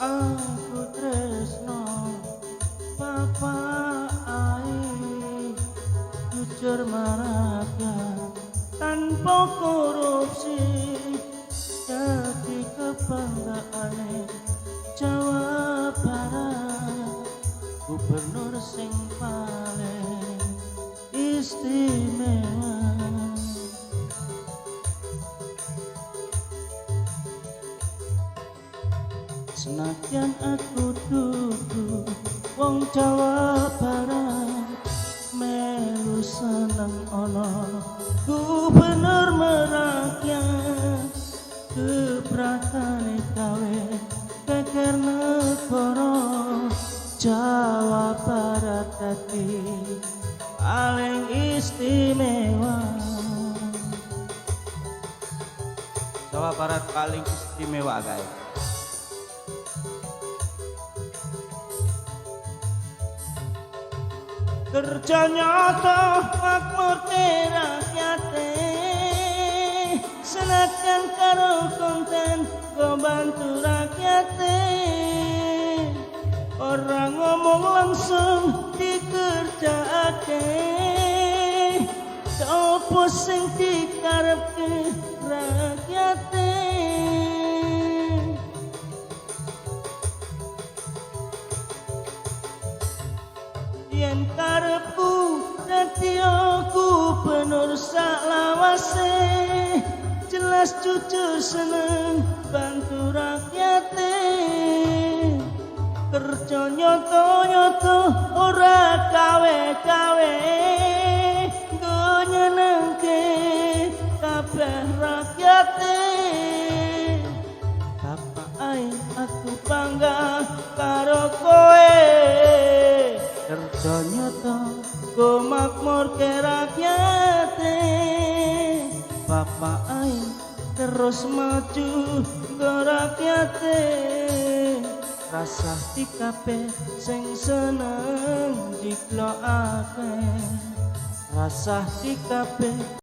Aku tresno bapak ai jujur maraga tanpa korupsi jadi kebanggaane Jawa Barat gubernur sing paling istimewa. Senadyan aku dudu wong Jawa Barat melu seneng ana gubernur merakyat kebratane gawe geger negara Jawa Barat dadi paling istimewa. Jawa Barat paling istimewa guys. Kerja nyata makmur rakyate senadyan karo konten go bantu rakyate orang ngomong langsung dikerjaake opo sing dikarepke rakyate. Yen karepku dadi gubernur saklawase jelas jujur seneng bantu rakyate kerja nyoto-nyoto ora kawe-kawe nggo nyenengke kabeh rakyate. Bapak ai aku bangga karo kowe kerja nyata go makmur ke rakyate. Bapak ai terus maju go rakyate rasah dikape sing seneng jiklokake rasah dikape